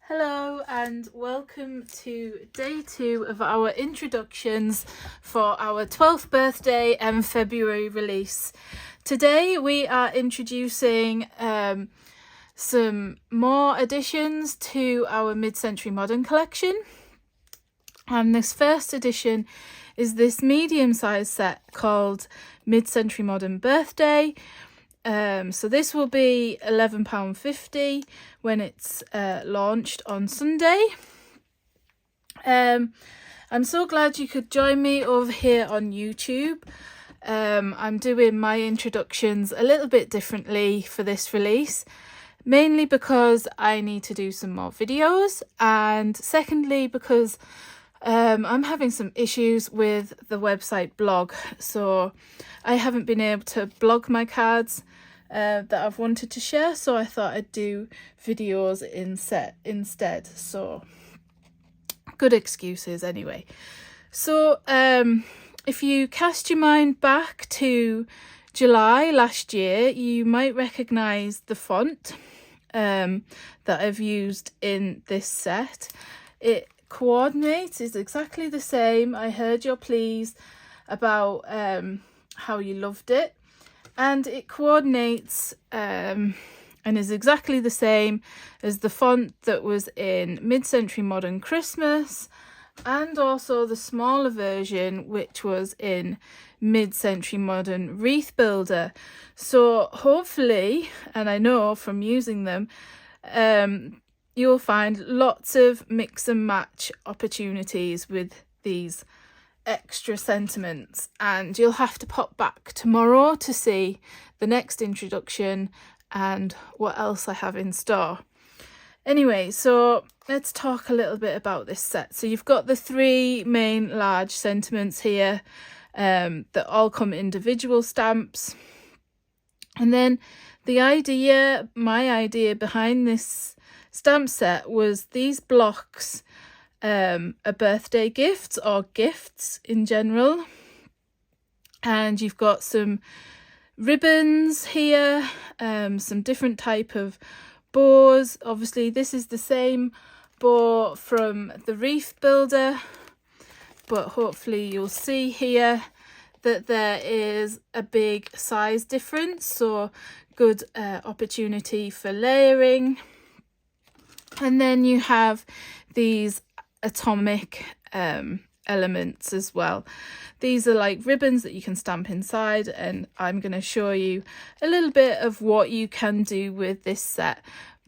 Hello and welcome to day 2 of our introductions for our 12th birthday and February release. Today we are introducing some more additions to our mid-century modern collection, and this first edition is this medium-sized set called Mid-Century Modern Birthday. So this will be £11.50 when it's launched on Sunday. I'm so glad you could join me over here on YouTube. I'm doing my introductions a little bit differently for this release, mainly because I need to do some more videos, and secondly because I'm having some issues with the website blog, so I haven't been able to blog my cards that I've wanted to share, so I thought I'd do videos instead. So good excuses anyway. So if you cast your mind back to July last year, you might recognise the font that I've used in this set. It coordinates is exactly the same. I heard your pleas about how you loved it, and it coordinates and is exactly the same as the font that was in Mid-Century Modern Christmas, and also the smaller version which was in Mid-Century Modern Wreath Builder. So hopefully, and I know from using them, you'll find lots of mix and match opportunities with these extra sentiments, and you'll have to pop back tomorrow to see the next introduction and what else I have in store. Anyway, so let's talk a little bit about this set. So you've got the 3 main large sentiments here that all come individual stamps, and then my idea behind this stamp set was these blocks are birthday gifts or gifts in general, and you've got some ribbons here, some different type of bows. Obviously this is the same bow from the Wreath Builder, but hopefully you'll see here that there is a big size difference, so good opportunity for layering. And then you have these atomic elements as well. These are like ribbons that you can stamp inside, and I'm going to show you a little bit of what you can do with this set,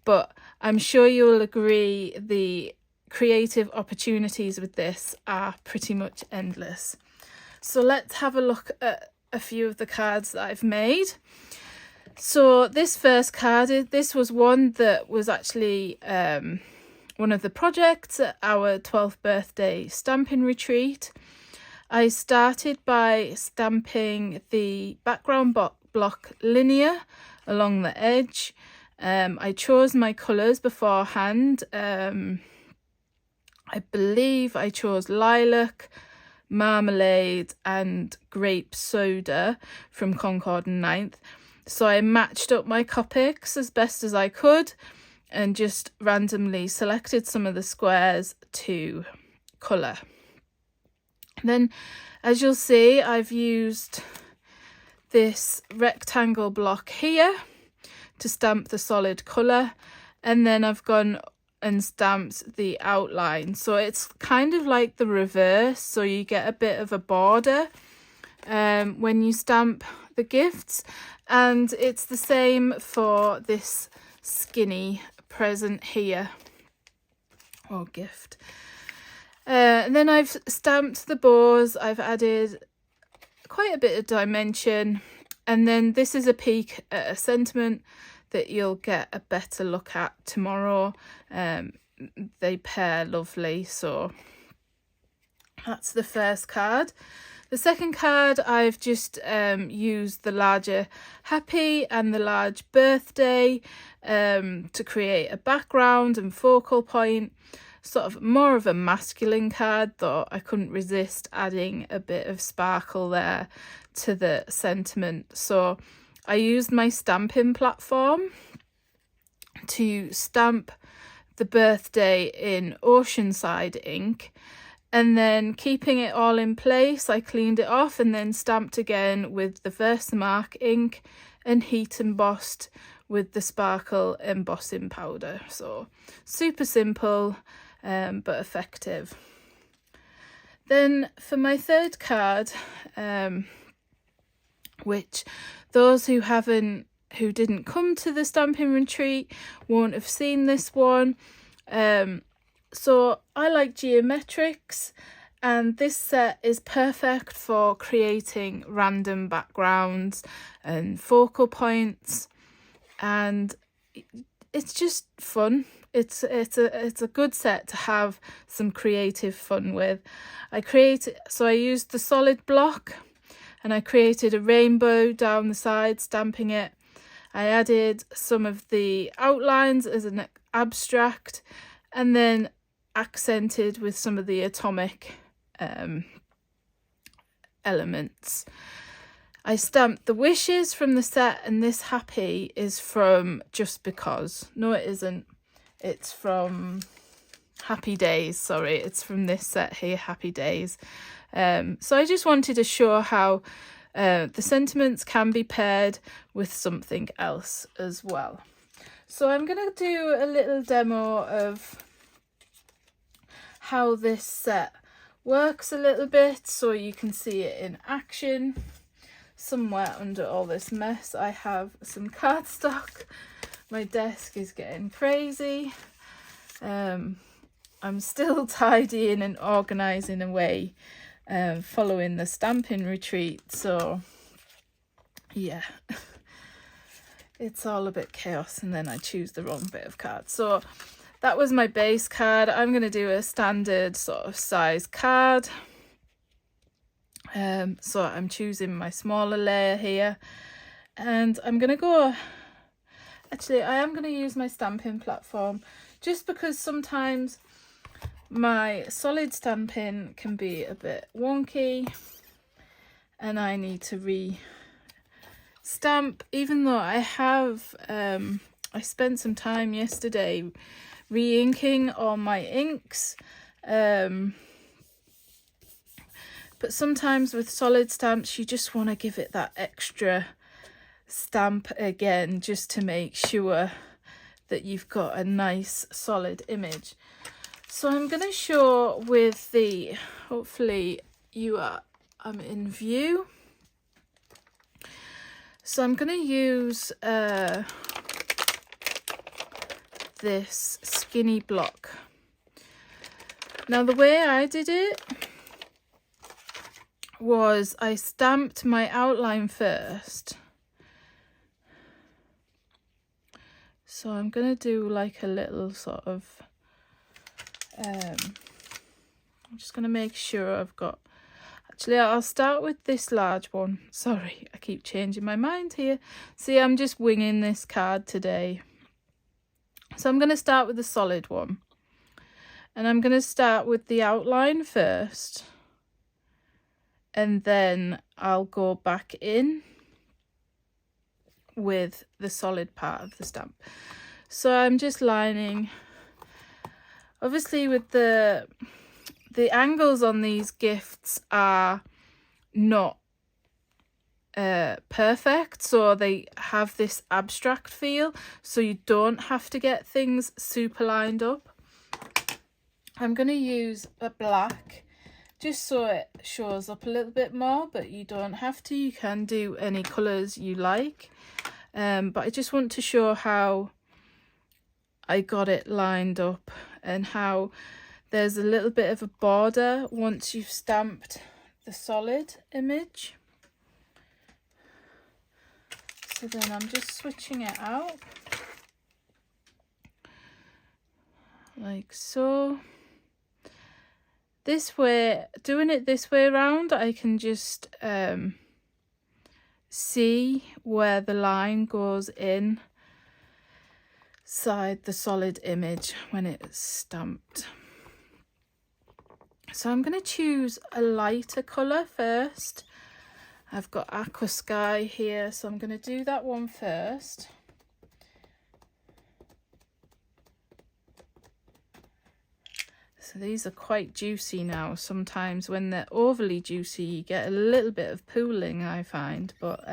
but I'm sure you'll agree the creative opportunities with this are pretty much endless. So let's have a look at a few of the cards that I've made. So this first card, this was one that was actually one of the projects at our 12th birthday stamping retreat. I started by stamping the background block linear along the edge. I chose my colours beforehand. I believe I chose lilac, marmalade and grape soda from Concord and 9th. So I matched up my Copics as best as I could and just randomly selected some of the squares to colour. Then, as you'll see, I've used this rectangle block here to stamp the solid colour, and then I've gone and stamped the outline. So it's kind of like the reverse, so you get a bit of a border when you stamp the gifts, and it's the same for this skinny present here, or gift. And then I've stamped the bows. I've added quite a bit of dimension, and then this is a peek at a sentiment that you'll get a better look at tomorrow. They pair lovely, so that's the first card. The second card, I've just used the larger happy and the large birthday to create a background and focal point. Sort of more of a masculine card, though I couldn't resist adding a bit of sparkle there to the sentiment. So I used my stamping platform to stamp the birthday in Oceanside ink, and then keeping it all in place, I cleaned it off and then stamped again with the Versamark ink and heat embossed with the sparkle embossing powder. So super simple, but effective. Then for my third card, which those who didn't come to the stamping retreat won't have seen this one. So I like geometrics, and this set is perfect for creating random backgrounds and focal points, and it's just fun. It's a good set to have some creative fun with. I used the solid block, and I created a rainbow down the side, stamping it. I added some of the outlines as an abstract, and then accented with some of the atomic elements. I stamped the wishes from the set, and this happy is from Just Because. No, it isn't. It's from Happy Days. Sorry, it's from this set here, Happy Days. So I just wanted to show how the sentiments can be paired with something else as well. So I'm going to do a little demo of how this set works a little bit so you can see it in action. Somewhere under all this mess I have some cardstock. My desk is getting crazy. I'm still tidying and organising away, following the stamping retreat, so yeah. It's all a bit chaos, and then I choose the wrong bit of card. So that was my base card. I'm going to do a standard sort of size card. So I'm choosing my smaller layer here, and I'm going to go... Actually, I am going to use my stamping platform, just because sometimes my solid stamping can be a bit wonky and I need to re-stamp, even though I have... I spent some time yesterday re-inking all my inks, but sometimes with solid stamps you just want to give it that extra stamp again, just to make sure that you've got a nice solid image. So I'm going to show with the, hopefully I'm in view. So I'm going to use this skinny block. Now the way I did it was I stamped my outline first. So I'm going to do like a little sort of, I'm just going to make sure I've got, actually I'll start with this large one. Sorry, I keep changing my mind here. See, I'm just winging this card today. So I'm going to start with the solid one, and I'm going to start with the outline first, and then I'll go back in with the solid part of the stamp. So I'm just lining, obviously with the angles on these gifts are not perfect, so they have this abstract feel, so you don't have to get things super lined up. I'm going to use a black just so it shows up a little bit more, but you don't have to. You can do any colours you like, but I just want to show how I got it lined up and how there's a little bit of a border once you've stamped the solid image. So then I'm just switching it out like so. This way, doing it this way around, I can just see where the line goes in inside the solid image when it's stamped. So I'm going to choose a lighter colour first. I've got Aqua Sky here, so I'm going to do that one first. So these are quite juicy now. Sometimes when they're overly juicy, you get a little bit of pooling, I find. But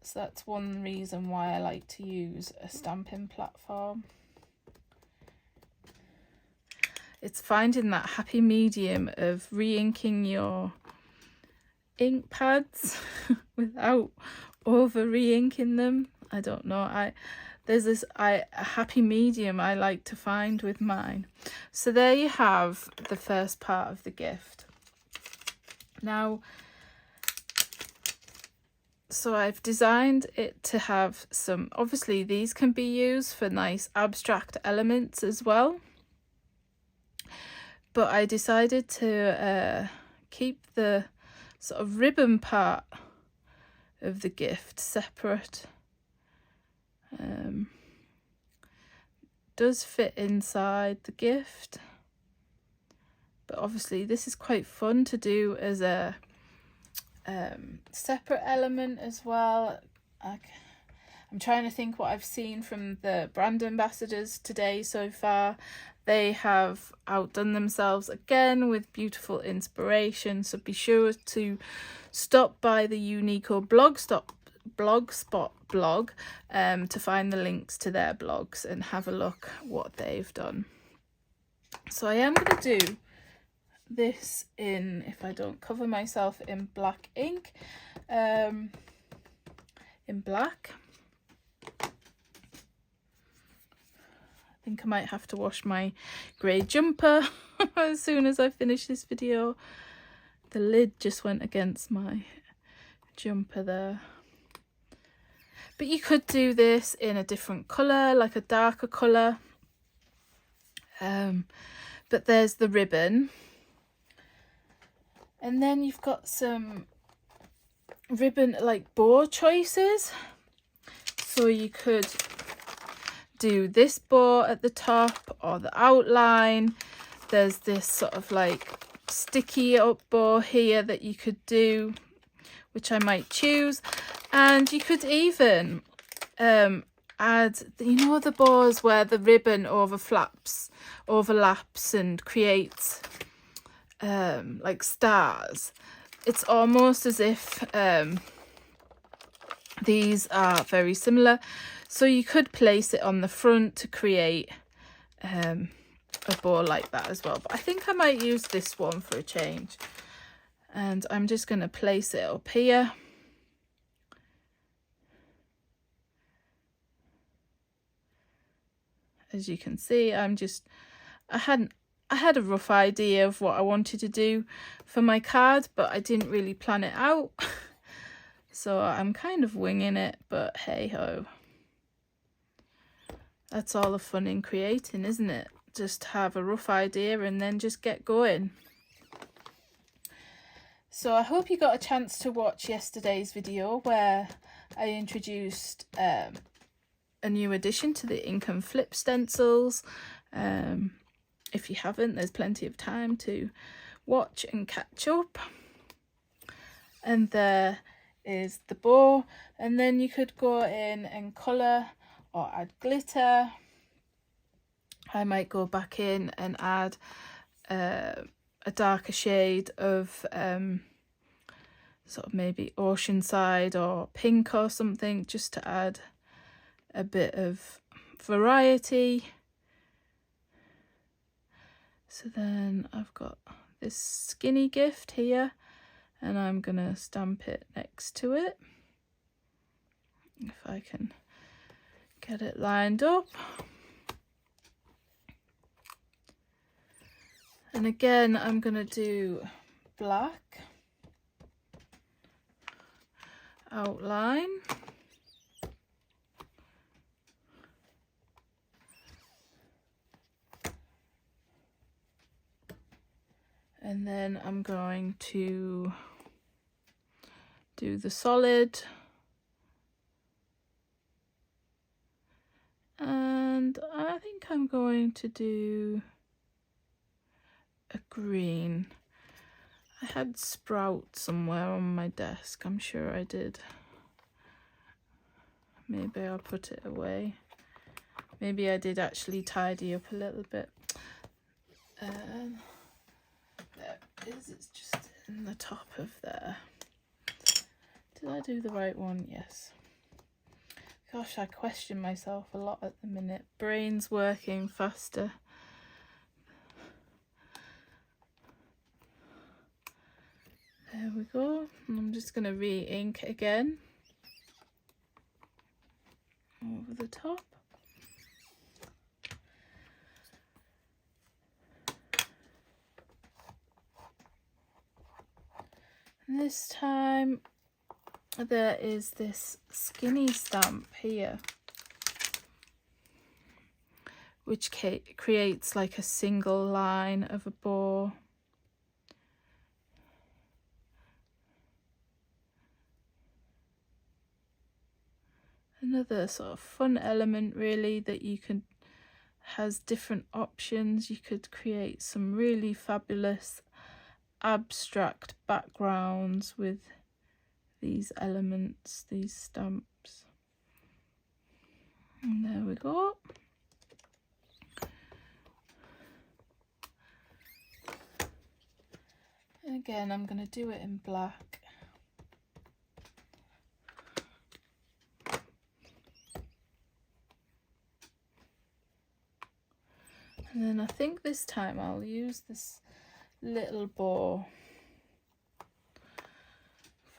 so that's one reason why I like to use a stamping platform. It's finding that happy medium of re-inking your ink pads without over re-inking them. I don't know. There's this a happy medium I like to find with mine. So there you have the first part of the gift. Now, so I've designed it to have some, obviously these can be used for nice abstract elements as well. But I decided to keep the sort of ribbon part of the gift separate. Does fit inside the gift, but obviously this is quite fun to do as a separate element as well. I'm trying to think what I've seen from the brand ambassadors today so far. They have outdone themselves again with beautiful inspiration, so be sure to stop by the Uniko blogspot blog to find the links to their blogs and have a look what they've done. So I am going to do this in, if I don't cover myself in black ink, in black. I think I might have to wash my grey jumper as soon as I finish this video. The lid just went against my jumper there. But you could do this in a different colour, like a darker colour. But there's the ribbon. And then you've got some ribbon, like bow choices. So you could do this bow at the top or the outline. There's this sort of like sticky up bow here that you could do, which I might choose. And you could even add, you know, the bows where the ribbon overlaps and creates like stars. It's almost as if these are very similar. So you could place it on the front to create a bow like that as well. But I think I might use this one for a change. And I'm just going to place it up here. As you can see, I had a rough idea of what I wanted to do for my card, but I didn't really plan it out. So I'm kind of winging it, but hey ho. That's all the fun in creating, isn't it? Just have a rough idea and then just get going. So I hope you got a chance to watch yesterday's video where I introduced a new addition to the ink and flip stencils. If you haven't, there's plenty of time to watch and catch up. And there is the bow, and then you could go in and colour or add glitter. I might go back in and add a darker shade of sort of maybe oceanside or pink or something, just to add a bit of variety. So then I've got this skinny gift here, and I'm gonna stamp it next to it, if I can get it lined up. And again, I'm gonna do black outline. And then I'm going to do the solid. And I think I'm going to do a green. I had sprout somewhere on my desk. I'm sure I did. Maybe I'll put it away. Maybe I did actually tidy up a little bit. There it is, it's just in the top of there. Did I do the right one? Yes. Gosh, I question myself a lot at the minute. Brain's working faster. There we go. And I'm just going to re-ink again over the top. And this time there is this skinny stamp here, which creates like a single line of a bow. Another sort of fun element really that you can, has different options. You could create some really fabulous abstract backgrounds with these elements, these stamps. And there we go. And again, I'm going to do it in black. And then I think this time I'll use this little bow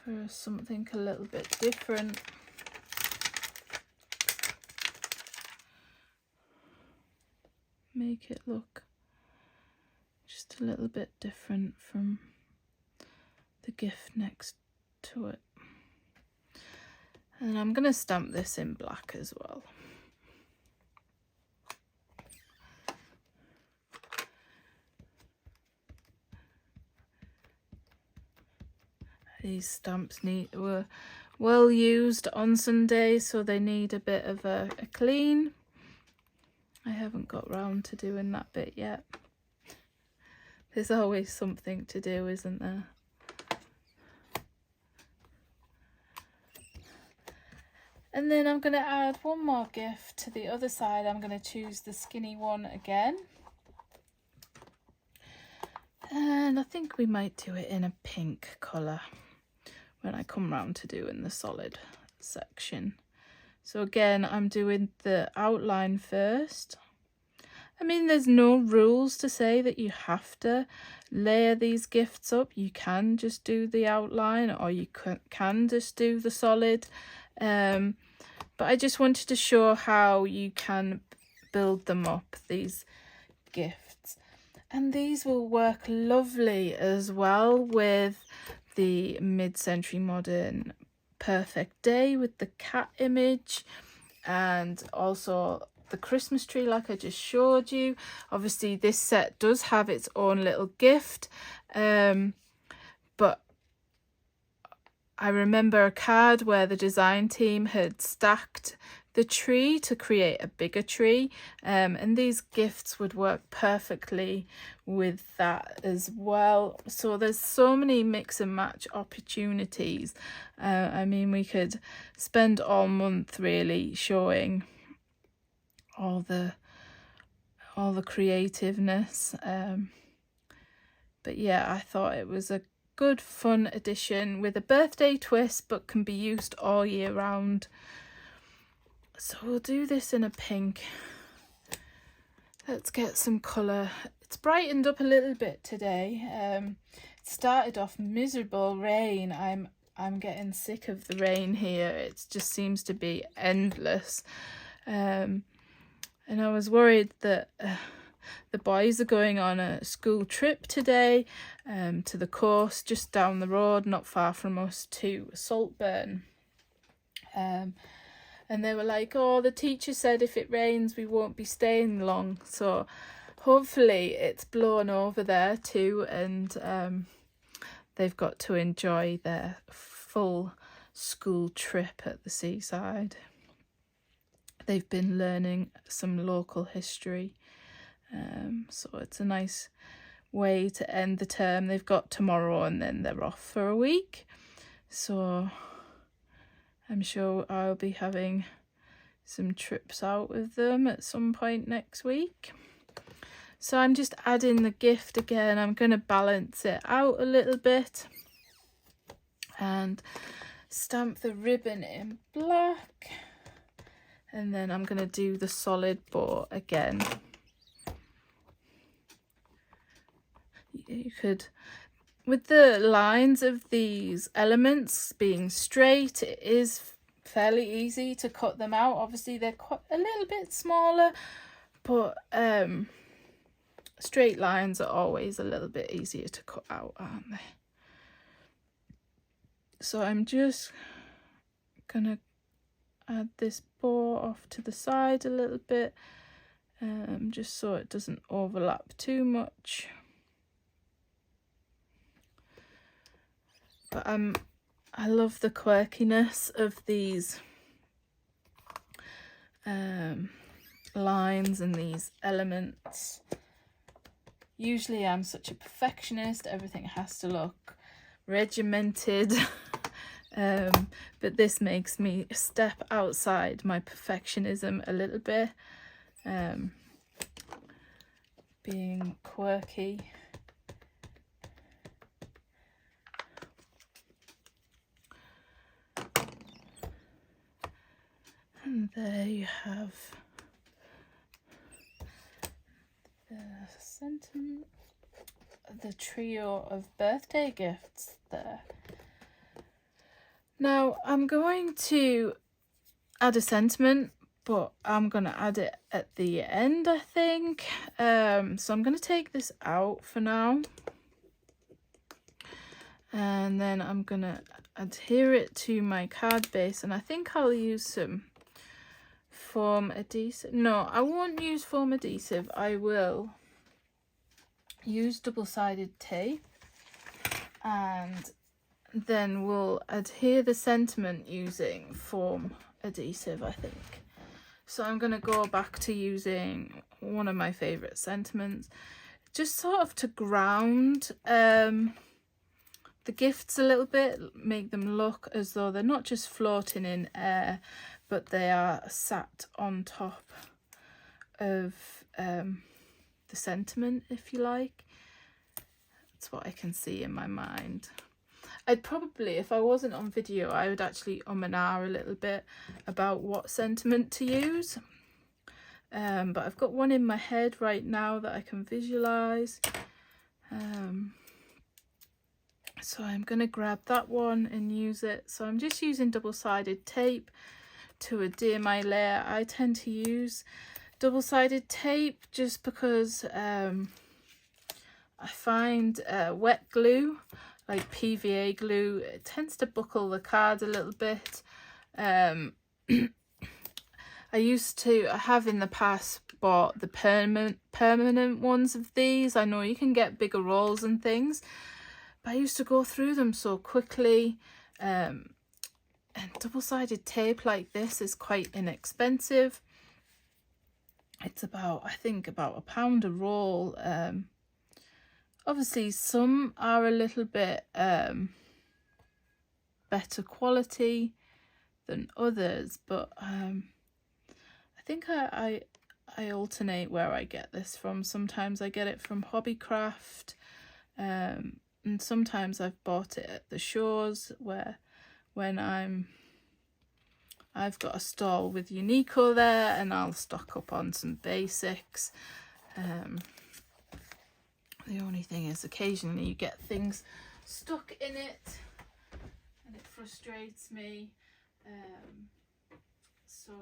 for something a little bit different. Make it look just a little bit different from the gift next to it. And I'm going to stamp this in black as well. These stamps were well used on Sunday, so they need a bit of a clean. I haven't got round to doing that bit yet. There's always something to do, isn't there? And then I'm going to add one more gift to the other side. I'm going to choose the skinny one again. And I think we might do it in a pink colour when I come round to doing the solid section. So again, I'm doing the outline first. I mean, there's no rules to say that you have to layer these gifts up. You can just do the outline, or you can just do the solid. But I just wanted to show how you can build them up, these gifts. And these will work lovely as well with the mid-century modern perfect day with the cat image, and also the Christmas tree like I just showed you. Obviously this set does have its own little gift, but I remember a card where the design team had stacked the tree to create a bigger tree, and these gifts would work perfectly with that as well. So there's so many mix and match opportunities. I mean, we could spend all month really showing all the creativeness, but yeah, I thought it was a good fun addition with a birthday twist, but can be used all year round. So we'll do this in a pink. Let's get some colour. It's brightened up a little bit today. It started off miserable rain. I'm getting sick of the rain here. It just seems to be endless. And I was worried that the boys are going on a school trip today, to the coast just down the road, not far from us, to Saltburn. And they were like, oh, the teacher said if it rains we won't be staying long. So hopefully it's blown over there too, and they've got to enjoy their full school trip at the seaside. They've been learning some local history, so it's a nice way to end the term. They've got tomorrow and then they're off for a week, so I'm sure I'll be having some trips out with them at some point next week. So I'm just adding the gift again. I'm going to balance it out a little bit and stamp the ribbon in black, and then I'm going to do the solid bow again. You could, with the lines of these elements being straight, it is fairly easy to cut them out. Obviously they're quite a little bit smaller, but straight lines are always a little bit easier to cut out, aren't they? So I'm just gonna add this bow off to the side a little bit, just so it doesn't overlap too much. But I love the quirkiness of these lines and these elements. Usually I'm such a perfectionist, everything has to look regimented, but this makes me step outside my perfectionism a little bit, being quirky. And there you have the trio of birthday gifts there. Now I'm going to add a sentiment, but I'm going to add it at the end, I think. So I'm going to take this out for now, and then I'm going to adhere it to my card base, and I think I'll use some foam adhesive. No, I won't use foam adhesive. I will use double-sided tape, and then we'll adhere the sentiment using foam adhesive, I think. So I'm going to go back to using one of my favourite sentiments, just sort of to ground the gifts a little bit, make them look as though they're not just floating in air, but they are sat on top of the sentiment, if you like. That's what I can see in my mind. I'd probably, if I wasn't on video, I would actually and ah a little bit about what sentiment to use. But I've got one in my head right now that I can visualise. So I'm going to grab that one and use it. So I'm just using double-sided tape to adhere my layer. I tend to use double-sided tape just because I find wet glue, like PVA glue, it tends to buckle the card a little bit. I have in the past bought the permanent ones of these. I know you can get bigger rolls and things, but I used to go through them so quickly. And double-sided tape like this is quite inexpensive. It's about, I think, about £1 a roll. Obviously some are a little bit better quality than others, but I think I alternate where I get this from. Sometimes I get it from Hobbycraft, and sometimes I've bought it at the shows when I've got a stall with Uniko there, and I'll stock up on some basics. The only thing is occasionally you get things stuck in it and it frustrates me. So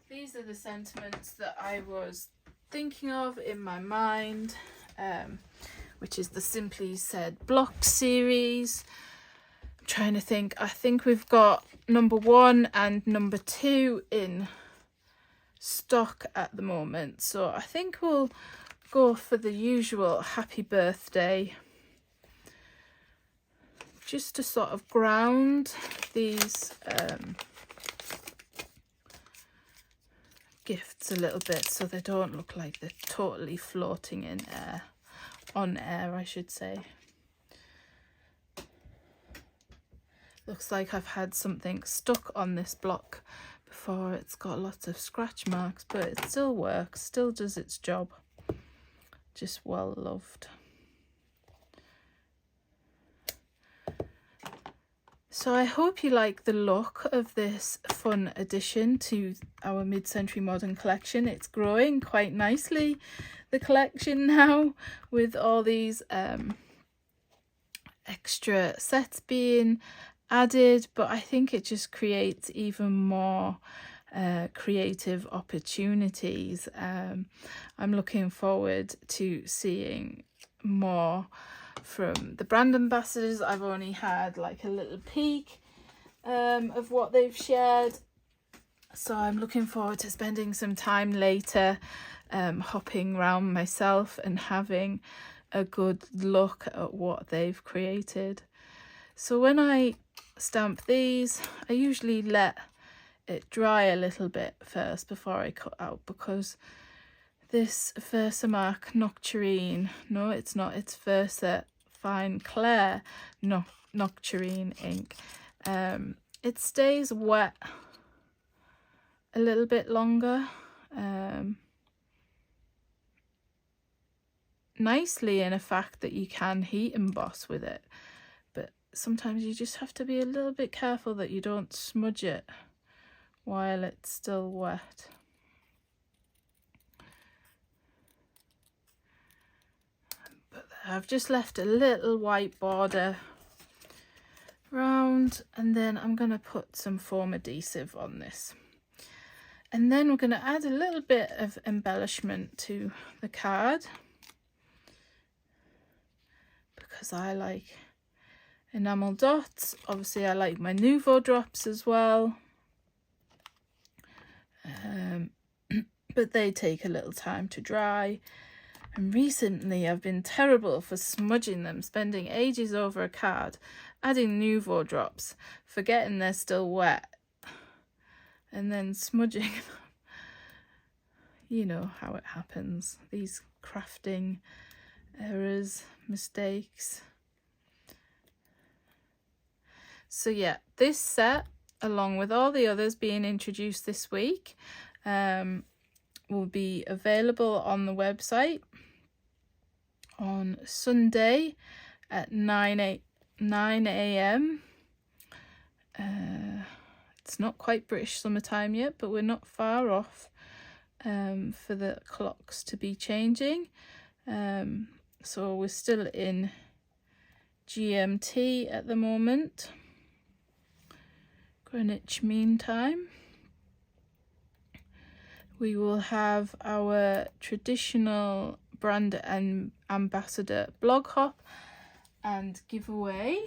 these are the sentiments that I was thinking of in my mind, which is the Simply Said block series. I'm trying to think. I think we've got number 1 and number 2 in stock at the moment. So I think we'll go for the usual happy birthday, just to sort of ground these gifts a little bit so they don't look like they're totally floating in air, on air I should say. Looks like I've had something stuck on this block before. It's got lots of scratch marks, but it still works, still does its job. just well loved. So I hope you like the look of this fun addition to our mid-century modern collection. It's growing quite nicely, the collection now, with all these extra sets being added, but I think it just creates even more creative opportunities. I'm looking forward to seeing more from the brand ambassadors. I've only had like a little peek of what they've shared, so I'm looking forward to spending some time later hopping around myself and having a good look at what they've created. So when I stamp these, I usually let it dry a little bit first before I cut out, because this Versamark Nocturine, no it's not, it's Versa Fine Clair Nocturine ink, it stays wet a little bit longer, nicely, in a fact that you can heat emboss with it, but sometimes you just have to be a little bit careful that you don't smudge it while it's still wet. But I've just left a little white border round, and then I'm going to put some foam adhesive on this, and then we're going to add a little bit of embellishment to the card, because I like enamel dots. Obviously I like my Nouveau drops as well, but they take a little time to dry, and recently I've been terrible for smudging them, spending ages over a card, adding Nouveau drops, forgetting they're still wet, and then smudging them. You know how it happens, these crafting errors, mistakes. So yeah, this set, along with all the others being introduced this week, will be available on the website on Sunday at 9 a.m. It's not quite British summertime yet, but we're not far off for the clocks to be changing. So we're still in GMT at the moment, Greenwich Mean Time. We will have our traditional brand and ambassador blog hop and giveaway.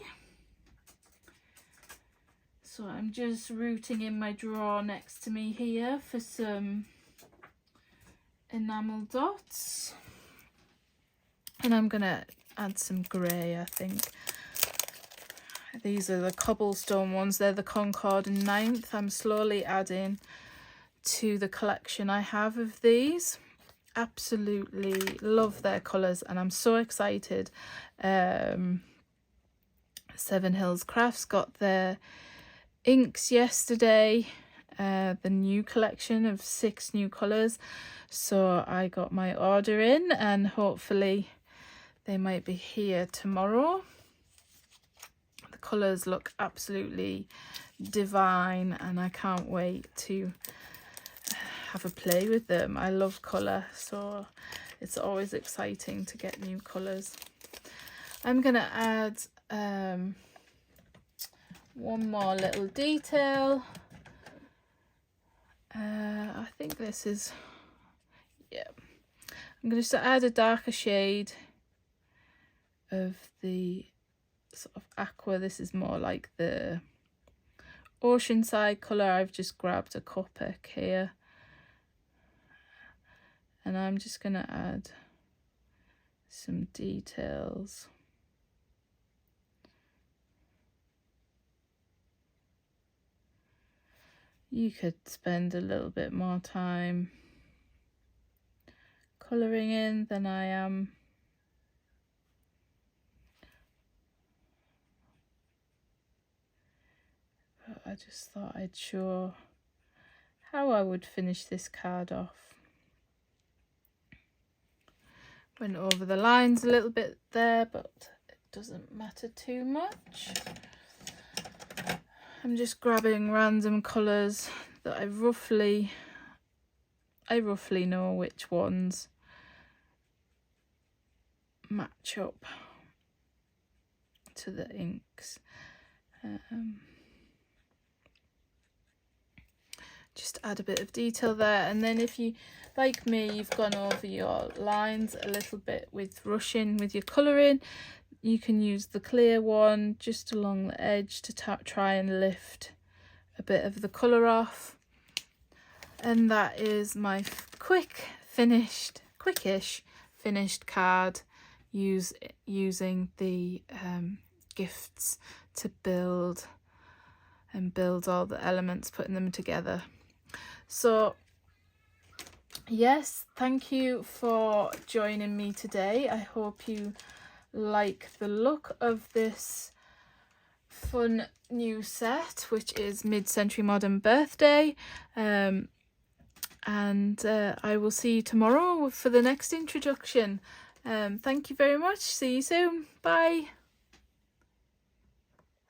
So I'm just rooting in my drawer next to me here for some enamel dots, and I'm gonna add some grey. I think these are the cobblestone ones, they're the Concord and 9th. I'm slowly adding to the collection I have of these. Absolutely love their colours, and I'm so excited. Seven Hills Crafts got their inks yesterday, the new collection of 6 new colours, so I got my order in, and hopefully they might be here tomorrow. The colours look absolutely divine, and I can't wait to have a play with them. I love colour, so it's always exciting to get new colours. I'm gonna add one more little detail. I think this is, yeah, I'm going to just add a darker shade of the sort of aqua. This is more like the oceanside colour. I've just grabbed a Copic here, and I'm just going to add some details. You could spend a little bit more time colouring in than I am. But I just thought I'd show how I would finish this card off Went over the lines a little bit there, but it doesn't matter too much. I'm just grabbing random colours that I roughly know which ones match up to the inks. Just add a bit of detail there, and then if you, like me, you've gone over your lines a little bit with rushing with your colouring, you can use the clear one just along the edge to try and lift a bit of the colour off. And that is my quickish finished card using the gifts to build all the elements, putting them together. So yes, thank you for joining me today. I hope you like the look of this fun new set, which is Mid-Century Modern Birthday. And I will see you tomorrow for the next introduction. Thank you very much. See you soon. Bye.